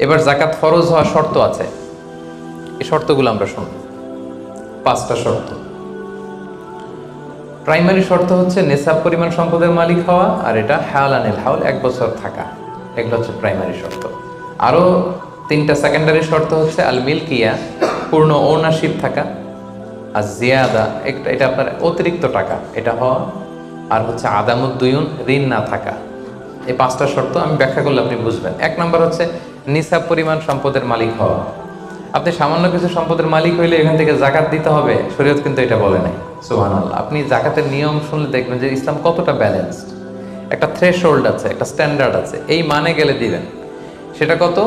এবার জাকাত ফরজ হওয়ার শর্ত আছে, এই শর্তগুলো আমরা শুনব। 5টা শর্ত। প্রাইমারি শর্ত হচ্ছে নেসাব পরিমাণ সম্পদের মালিক হওয়া, আর এটা হাওলানিল হাউল, 1 বছর থাকা। এগুলো হচ্ছে প্রাইমারি শর্ত। আরও 3টা সেকেন্ডারি শর্ত হচ্ছে আল মিলকিয়া, পূর্ণ ওনারশিপ থাকা, আর জিয়াদা, এটা আপনার অতিরিক্ত টাকা এটা হওয়া, আর হচ্ছে আদামুদ্দুয়ুন, ঋণ না থাকা। এই 5টা শর্ত আমি ব্যাখ্যা করলে আপনি বুঝবেন। 1 নম্বর হচ্ছে নিসাব পরিমাণ সম্পদের মালিক হওয়া। আপনি সামান্য কিছু সম্পদের মালিক হইলে এখান থেকে জাকাত দিতে হবে, শরীয়ত কিন্তু এটা বলে নাই। সুবহানাল্লাহ। আপনি জাকাতের নিয়ম শুনলে দেখবেন যে ইসলাম কতটা ব্যালেন্সড। একটা থ্রেশহোল্ড আছে, একটা স্ট্যান্ডার্ড আছে, এই মানে গেলে দিবেন। সেটা কত?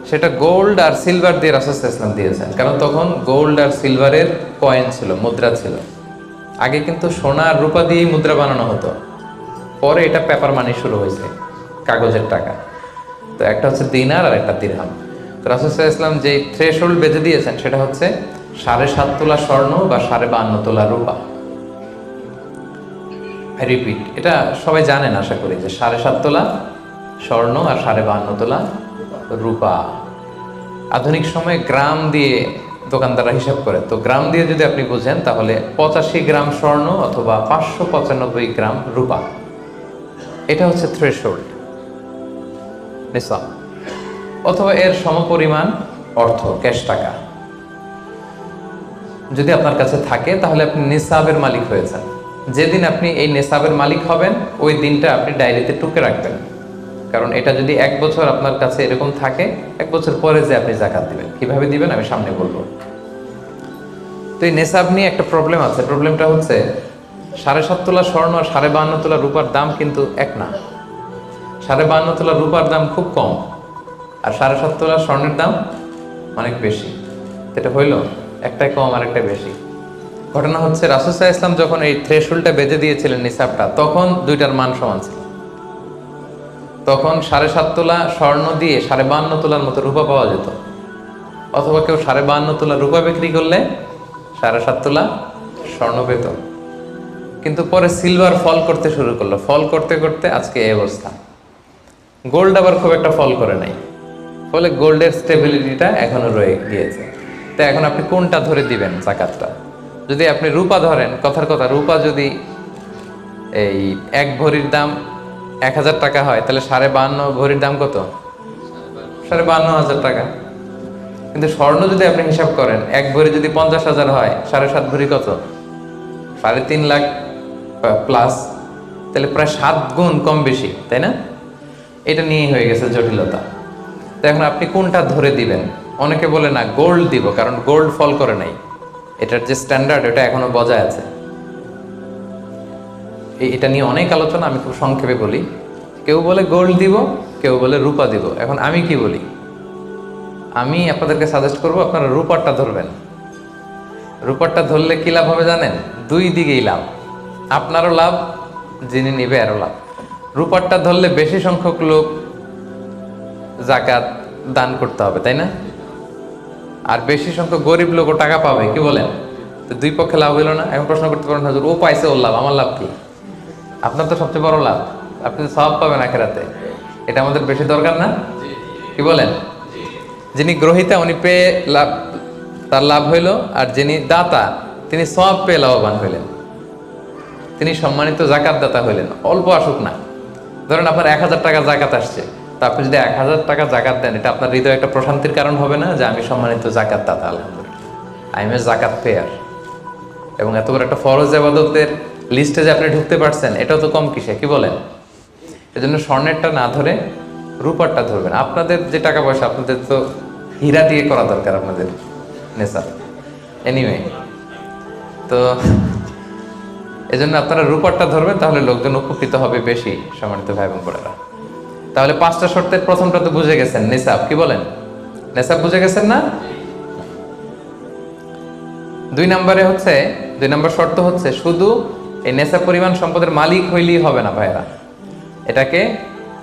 সেটা গোল্ড আর সিলভার দিয়ে রাসূল সাল্লাল্লাহু আলাইহি ওয়াসাল্লাম দিয়েছেন, কারণ তখন গোল্ড আর সিলভারের কয়েন ছিল, মুদ্রা ছিল। আগে কিন্তু সোনা আর রূপা দিয়েই মুদ্রা বানানো হতো, পরে এটা পেপার মানি শুরু হয়েছে, কাগজের টাকা। তো একটা হচ্ছে দিনার আর একটা দিরহাম। তো রাসূল সাল্লাল্লাহু আলাইহি ওয়াসাল্লাম যে থ্রেশহোল্ড বেঁধে দিয়েছেন সেটা হচ্ছে 7.5 তোলা স্বর্ণ বা 52.5 তোলা রূপা। রিপিট, এটা সবাই জানেন আশা করি, যে 7.5 তোলা স্বর্ণ আর 52.5 তোলা রূপা। আধুনিক সময়ে গ্রাম দিয়ে দোকানদাররা হিসাব করে, তো গ্রাম দিয়ে যদি আপনি বুঝেন তাহলে 85 গ্রাম স্বর্ণ অথবা 595 গ্রাম রূপা, এটা হচ্ছে থ্রেশহোল্ড নিসাব, অথবা এর সমপরিমাণ অর্থ, ক্যাশ টাকা যদি আপনার কাছে থাকে, তাহলে আপনি নিসাবের মালিক হয়েছেন। যেদিন আপনি এই নিসাবের মালিক হবেন ওই দিনটা আপনি ডায়েরিতে টুকে রাখবেন, কারণ এটা যদি 1 বছর আপনার কাছে এরকম থাকে, 1 বছর পরে যে আপনি জাকাত দিবেন, কিভাবে দিবেন আমি সামনে বলবো। তো এই নেসাব নিয়ে একটা প্রবলেম আছে। প্রবলেমটা হচ্ছে 7.5 তোলা স্বর্ণ আর 52.5 তোলা রূপার দাম কিন্তু এক না। 52.5 তোলা রূপার দাম খুব কম, আর 7.5 তোলা স্বর্ণের দাম অনেক বেশি। এটা হইল একটাই কম আর একটা বেশি। ঘটনা হচ্ছে রাসূল সাল্লাল্লাহু আলাইহি ওয়াসাল্লাম যখন এই থ্রেশহোল্ডটা বেঁধে দিয়েছিলেন নিসাবটা, তখন দুইটার মান সমান ছিল। তখন 7.5 তোলা স্বর্ণ দিয়ে 52.5 তোলার মতো রূপা পাওয়া যেত, অথবা কেউ 52.5 তোলা রূপা বিক্রি করলে 7.5 তোলা স্বর্ণ পেত। কিন্তু পরে সিলভার ফল করতে শুরু করলো, ফল করতে করতে আজকে এই অবস্থা। গোল্ড আবার খুব একটা ফল করে নাই, ফলে গোল্ডের স্টেবিলিটিটা এখনো রয়ে গিয়েছে। তো এখন আপনি কোনটা ধরে দিবেন জাকাতটা? যদি আপনি রূপা ধরেন, কথার কথা, রূপা যদি এই 1 ভরির দাম 1000 টাকা হয়, তাহলে 52.5 ভরির দাম কত? 52,500 টাকা। কিন্তু স্বর্ণ যদি আপনি হিসাব করেন, 1 ভরি যদি 50,000 হয়, 7.5 ভরি কত? 3.5 লাখ প্লাস, তাহলে প্রায় 7 গুণ কম বেশি, তাই না? এটা নিয়েই হয়ে গেছে জটিলতা। তো এখন আপনি কোনটা ধরে দিবেন? অনেকে বলে না গোল্ড দিব, কারণ গোল্ড ফল করে নাই, এটার যে স্ট্যান্ডার্ড ওটা এখনো বজায় আছে। এটা নিয়ে অনেক আলোচনা, আমি খুব সংক্ষেপে বলি। কেউ বলে গোল্ড দিব, কেউ বলে রূপা দিব। এখন আমি কি বলি? আমি আপনাদেরকে সাজেস্ট করব আপনারা রূপারটা ধরবেন। রূপারটা ধরলে কি লাভ হবে জানেন? 2 দিকেই লাভ, আপনারও লাভ, যিনি নিবে আরও লাভ। রূপারটা ধরলে বেশি সংখ্যক লোক জাকাত দান করতে হবে, তাই না? আর বেশি সংখ্যক গরিব লোকও টাকা পাবে, কি বলেন? তো 2 পক্ষে লাভ হইল না। এখন প্রশ্ন করতে পারেন, হুজুর ও পাইছে ওর লাভ, আমার লাভ কি? আপনার তো সবচেয়ে বড় লাভ, আপনি তো সওয়াব পাবেন আখিরাতে। এটা আমাদের বেশি দরকার না? কি বলেন? যিনি গ্রহীতা উনি পেয়ে লাভ, তার লাভ হইল, আর যিনি দাতা তিনি সওয়াব পেয়ে লাভবান হইলেন, তিনি সম্মানিত জাকাত দাতা হইলেন। অল্প আসুক না, ধরেন আপনার 1000 টাকা জাকাত আসছে, তা আপনি যদি 1000 টাকা জাকাত দেন, এটা আপনার হৃদয়ে একটা প্রশান্তির কারণ হবে না যে আমি সম্মানিত জাকাত দাতা, আলহামদুলিল্লাহ, আই এম এ জাকাত পেয়ার। এবং এত বড় একটা ফরজ ইবাদতের লিস্টে যে আপনি ঢুকতে পারছেন, এটাও তো কম কিসে, কি বলেন? এজন্য স্বর্ণেরটা না ধরে রূপারটা ধরবেন। আপনাদের যে টাকা পয়সা, আপনাদের তো হীরা দিয়ে করা দরকার আপনাদের নেশা। এনিওয়ে, তো এজন্য আপনারা রূপারটা ধরবেন, তাহলে লোকজন উপকৃত হবে বেশি, সম্মানিত ভাই এবং বোনেরা। তাহলে 5টা শর্তের প্রথমটা তো বুঝে গেছেন, নিসাব। কি বলেন? নিসাব বুঝে গেছেন না? 2 নম্বর শর্ত হচ্ছে শুধু এই নেসাব পরিমাণ সম্পদের মালিক হইলেই হবে না ভাইরা, এটাকে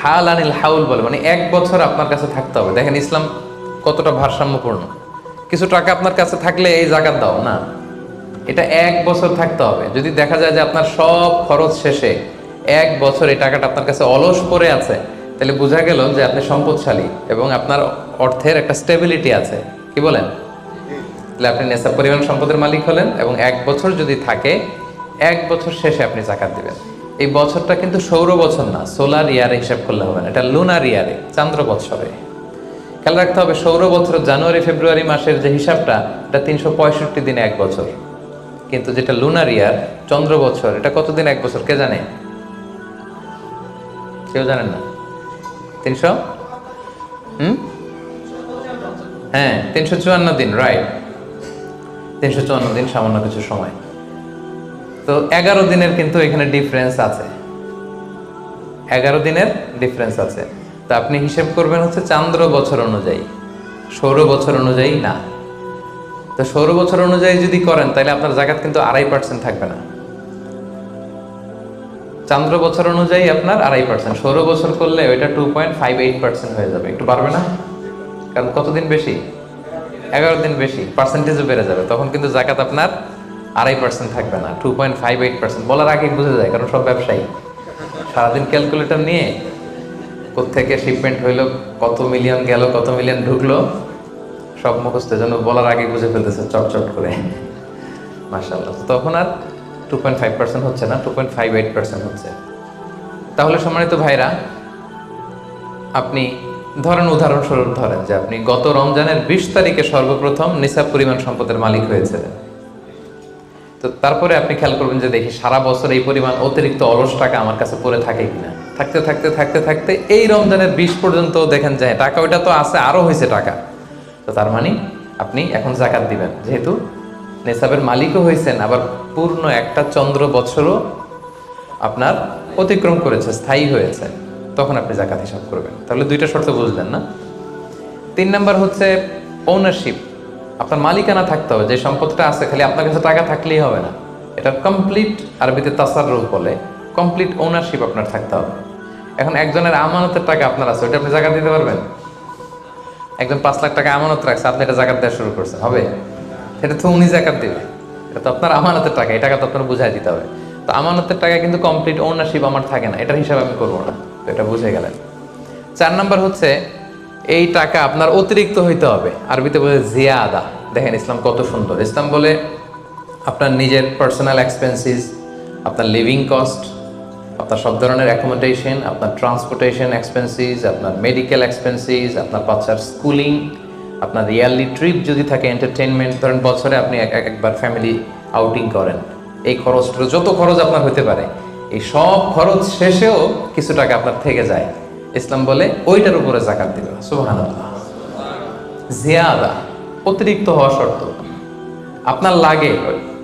হালানিল হাউল বলে, মানে 1 বছর আপনার কাছে থাকতে হবে। দেখেন ইসলাম কতটা ভারসাম্যপূর্ণ। কিছু টাকা আপনার কাছে থাকলে এই জাকাত দাও না, এটা 1 বছর থাকতে হবে। যদি দেখা যায় যে আপনার সব খরচ শেষে 1 বছর এই টাকাটা আপনার কাছে অলস পড়ে আছে, তাহলে বোঝা গেল যে আপনি সম্পদশালী এবং আপনার অর্থের একটা স্টেবিলিটি আছে, কি বলেন? তাহলে আপনি নেশাব পরিমাণ সম্পদের মালিক হলেন, এবং 1 বছর যদি থাকে 1 বছর শেষে আপনি জাকাত দিবেন। এই বছরটা কিন্তু সৌর বছর না, সোলার ইয়ারে হিসাব করলে হবে না, এটা লুনার ইয়ারে, চান্দ্র বছরে। খেয়াল রাখতে হবে, সৌর বছর জানুয়ারি ফেব্রুয়ারি মাসের যে হিসাবটা, এটা 365 দিনে 1 বছর, কিন্তু যেটা লুনার ইয়ার, চন্দ্র বছর, এটা কতদিন 1 বছর কে জানে? কেউ জানেন না? 300 হ্যাঁ 354 দিন, রাইট, 354 দিন, সামান্য কিছু সময়। তো 11 দিনের কিন্তু এখানে ডিফারেন্স আছে, 11 দিনের ডিফারেন্স আছে। তো আপনি হিসেব করবেন হচ্ছে চান্দ্র বছর অনুযায়ী, সৌর বছর অনুযায়ী না। তো সৌর বছর অনুযায়ী যদি করেন তাহলে আপনার জাকাত কিন্তু 2.5% থাকবে না। চান্দ্র বছর অনুযায়ী আপনার 2.5%, সৌর বছর করলে ওইটা 2.58% হয়ে যাবে, একটু বাড়বে না? কারণ কতদিন বেশি? 11 দিন বেশি, পার্সেন্টেজও বেড়ে যাবে, তখন কিন্তু জাকাত আপনার 2.5% থাকবে না, 2.58%। বলার আগে বুঝে যায়, কারণ সব ব্যবসায়ী সারাদিন ক্যালকুলেটর নিয়ে কোত্থেকে শিপমেন্ট হইলো, কত মিলিয়ন গেল, কত মিলিয়ন ঢুকলো, সব মুখস্থ, জন্য বলার আগে বুঝে ফেলতেছে চটচট করে, মাশাআল্লাহ। তখন আর 2.5% হচ্ছে না, 2.58% হচ্ছে। তাহলে সম্মানিত ভাইরা, আপনি ধরেন, উদাহরণস্বরূপ ধরেন যে আপনি গত রমজানের 20 তারিখে সর্বপ্রথম নিসাব পরিমাণ সম্পদের মালিক হয়েছিলেন। তো তারপরে আপনি খেয়াল করবেন যে দেখি সারা বছর এই পরিমাণ অতিরিক্ত অলস টাকা আমার কাছে পড়ে থাকে কিনা। থাকতে থাকতে থাকতে থাকতে এই রমজানের 20 পর্যন্ত দেখেন যায় টাকা ওইটা তো আছে, আরো হয়েছে টাকা। তো তার মানে আপনি এখন জাকাত দিবেন, যেহেতু নিসাবের মালিকও হয়েছেন, আবার পূর্ণ একটা চন্দ্র বছরও আপনার অতিক্রম করেছে, স্থায়ী হয়েছে, তখন আপনি জাকাত হিসাব করবেন। তাহলে 2টা শর্ত বুঝলেন না? 3 নাম্বার হচ্ছে ওনারশিপ, আপনার মালিকানা থাকতে হবে। যে সম্পদটা আছে, খালি আপনার কাছে টাকা থাকলেই হবে না, এটা কমপ্লিট, আরবিতে তাসাররুফ বলে, কমপ্লিট ওনারশিপ আপনার থাকতে হবে। এখন একজনের আমানতের টাকা আপনার আছে, ওটা আপনি জাকাত দিতে পারবেন? একজন 5 লাখ টাকা আমানত রাখছে, আপনি এটা জাকাত দেওয়া শুরু করছেন, হবে? সেটা তো উনি জাকাত দিবে, এটা তো আপনার আমানতের টাকা, এই টাকা তো আপনার বুঝাই দিতে হবে। তো আমানতের টাকা কিন্তু কমপ্লিট ওনারশিপ আমার থাকে না, এটার হিসাব আমি করবো না, তো এটা বুঝে গেলেন। 4 নাম্বার হচ্ছে এই টাকা আপনার অতিরিক্ত হইতে হবে, আরবিতে বলে জিয়াদা। দেখেন ইসলাম কত সুন্দর, ইসলাম বলে আপনার নিজের পার্সোনাল এক্সপেন্সিস, আপনার লিভিং কস্ট, আপনার সব ধরনের অ্যাকোমোডেশন, আপনার ট্রান্সপোর্টেশন এক্সপেন্সিস, আপনার মেডিকেল এক্সপেন্সিস, আপনার বাচ্চার স্কুলিং, আপনার ইয়ারলি ট্রিপ যদি থাকে, এন্টারটেনমেন্ট, ধরেন বছরে আপনি একবার ফ্যামিলি আউটিং করেন, এই খরচটা, যত খরচ আপনার হতে পারে, এই সব খরচ শেষেও কিছু টাকা আপনার থেকে যায়, ইসলাম বলে ওইটার উপরে জাকাত দিবে। সুবহানাল্লাহ। জিয়াদা, অতিরিক্ত হওয়া শর্ত। আপনার লাগে,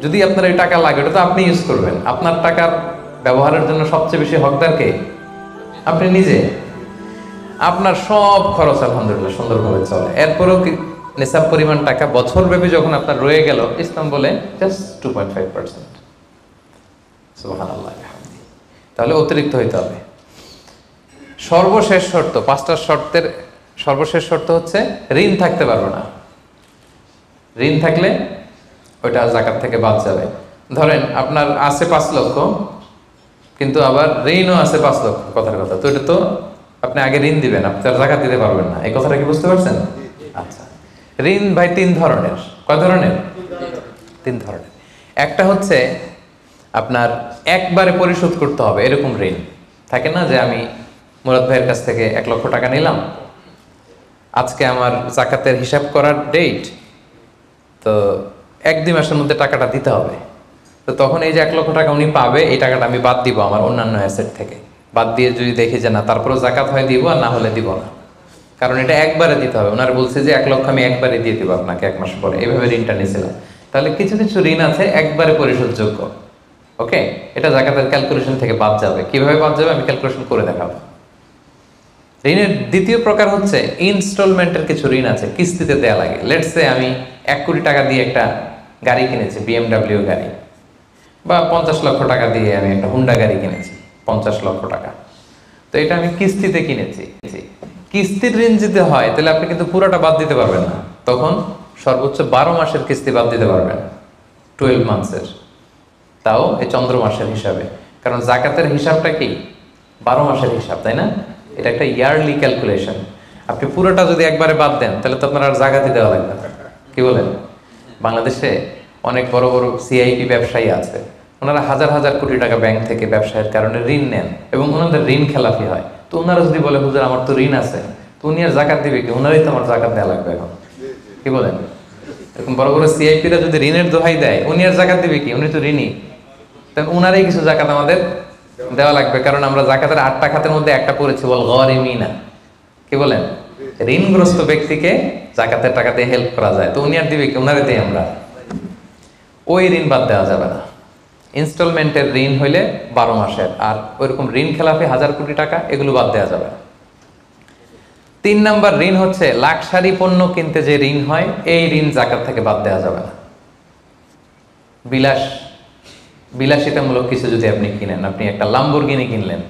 যদি আপনার এই টাকা লাগে, ওটা তো আপনি ইউজ করবেন। আপনার টাকার ব্যবহারের জন্য সবচেয়ে বেশি হকদার কে? আপনি নিজে। আপনার সব খরচ আলহামদুলিল্লাহ সুন্দরভাবে চলে, এরপরেও নিসাব পরিমাণ টাকা বছরব্যাপী যখন আপনার রয়ে গেল, ইসলাম বলে জাস্ট 2.5%। সুবহানাল্লাহ। তাহলে অতিরিক্ত হইতে হবে। সর্বশেষ শর্ত, 5টা শর্তের সর্বশেষ শর্ত হচ্ছে ঋণ থাকতে পারবে না। ঋণ থাকলে ওইটা জাকাত থেকে বাদ যাবে। ধরেন আপনার আছে 5 লক্ষ, কিন্তু আবার ঋণও আছে 5 লক্ষ, কথার কথা, তো এটা তো আপনি আগে ঋণ দিবেন, আপনি তার জাকাত দিতে পারবেন না, এই কথাটা কি বুঝতে পারছেন? আচ্ছা, ঋণ ভাই 3 ধরনের। কয় ধরনের? 3 ধরনের। একটা হচ্ছে আপনার একবারে পরিশোধ করতে হবে, এরকম ঋণ থাকে না, যে আমি মুরাদ ভাইয়ের কাছ থেকে 1 লক্ষ টাকা নিলাম, আজকে আমার জাকাতের হিসাব করার ডেট, তো 1-2 মাসের মধ্যে টাকাটা দিতে হবে। তো তখন এই যে 1 লক্ষ টাকা উনি পাবে, এই টাকাটা আমি বাদ দিব আমার অন্যান্য অ্যাসেট থেকে, বাদ দিয়ে যদি দেখি যে না তারপরেও জাকাত হয় দিব, আর না হলে দিব না, কারণ এটা একবারে দিতে হবে। ওনারা বলছে যে 1 লক্ষ আমি একবারে দিয়ে দিব আপনাকে 1 মাস পরে, এইভাবে ঋণটা নিয়েছিলাম। তাহলে কিছু কিছু ঋণ আছে একবারে পরিশোধযোগ্য, ওকে, এটা জাকাতের ক্যালকুলেশন থেকে বাদ যাবে। কিভাবে বাদ যাবে আমি ক্যালকুলেশন করে দেখাবো। ঋণের দ্বিতীয় প্রকার হচ্ছে ইনস্টলমেন্টের কিছু ঋণ আছে, কিস্তিতে দেয়া লাগে। লেটস সে আমি 1 কোটি টাকা দিয়ে একটা গাড়ি কিনেছি, BMW গাড়ি, বা 50 লক্ষ টাকা দিয়ে আমি একটা হুন্ডা গাড়ি কিনেছি, 50 লক্ষ টাকা। তো এটা আমি কিস্তিতে কিনেছি। কিস্তির ঋণ যদি হয় তাহলে আপনি কিন্তু পুরোটা বাদ দিতে পারবেন না, তখন সর্বোচ্চ 12 মাসের কিস্তি বাদ দিতে পারবেন, 12 মান্থসের, তাও এই চন্দ্র মাসের হিসাবে। কারণ জাকাতের হিসাবটা কি 12 মাসের হিসাব, তাই না? এটা একটা ইয়ারলি ক্যালকুলেশন। আপনি পুরোটা যদি একবারে বাদ দেন তাহলে তো আপনার আর জাকাতই দেওয়া লাগবে না। কি বলেন? বাংলাদেশে অনেক বড় বড় সিআইপি ব্যবসায়ী আছে, ওনারা হাজার হাজার কোটি টাকা ব্যাংক থেকে ব্যবসায়ের কারণে ঋণ নেন এবং ওনাদের ঋণ খেলাপি হয়। তো ওনারা যদি বলে হুজুর আমার তো ঋণ আছে, তো উনি আর জাকাত দিবে কি? ওনারাই তো আমার জাকাত দেওয়া লাগবে এখন। কি বলেন? এরকম বড় বড় সিআইপিরা যদি ঋণের দোহাই দেয়, উনি আর জাকাত দিবে কি? উনি তো ঋণী। তখন উনারাই কিছু জাকাত আমাদের দেওয়া লাগবে, কারণ আমরা জাকাতের 8টা খাতের মধ্যে একটা পড়েছি, বল গরিমিনা। কি বলেন? ঋণগ্রস্ত ব্যক্তিকে জাকাতের টাকা দিয়ে হেল্প করা যায়, তো উনি আর দিবে কি? উনারে দিই আমরা। ওই ঋণ বাদ দেওয়া যাবে না। ইনস্টলমেন্টের ঋণ হইলে 12 মাসের, আর ওইরকম ঋণ খেলাপি 1000 কোটি টাকা, এগুলো বাদ দেওয়া যাবে না। 3 নাম্বার ঋণ হচ্ছে লাক্সারি পণ্য কিনতে যে ঋণ হয়, এই ঋণ জাকাত থেকে বাদ দেওয়া যাবে না। বিলাসিতামূলক কিছু যদি আপনি কিনেন, আপনি একটা লাম্বরগিনি কিনলেন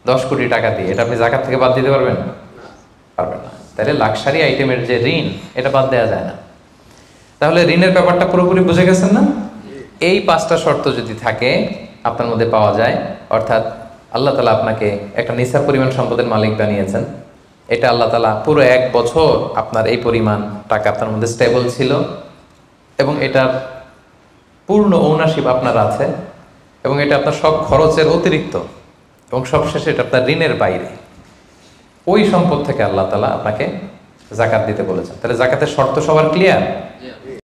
10 কোটি টাকা দিয়ে, এটা আপনি জাকাত থেকে বাদ দিতে পারবেন? পারবেন না। তাহলে লাক্সারি আইটেমের যে ঋণ, এটা বাদ দেওয়া যায় না। তাহলে ঋণের ব্যাপারটা পুরোপুরি বুঝে গেছেন না? এই 5টা শর্ত যদি থাকে আপনার মধ্যে পাওয়া যায়, অর্থাৎ আল্লাহ তাআলা আপনাকে একটা নিসাব পরিমাণ সম্পদের মালিক বানিয়েছেন, এটা আল্লাহ তাআলা পুরো 1 বছর আপনার এই পরিমাণ টাকা আপনার মধ্যে স্টেবল ছিল এবং এটার পূর্ণ ওনারশিপ আপনার আছে, এবং এটা আপনার সব খরচের অতিরিক্ত, এবং সবশেষে এটা আপনার ঋণের বাইরে। ওই সম্পদ থেকে আল্লাহ তাআলা আপনাকে জাকাত দিতে বলেছেন। তাহলে জাকাতের শর্ত সবার ক্লিয়ার?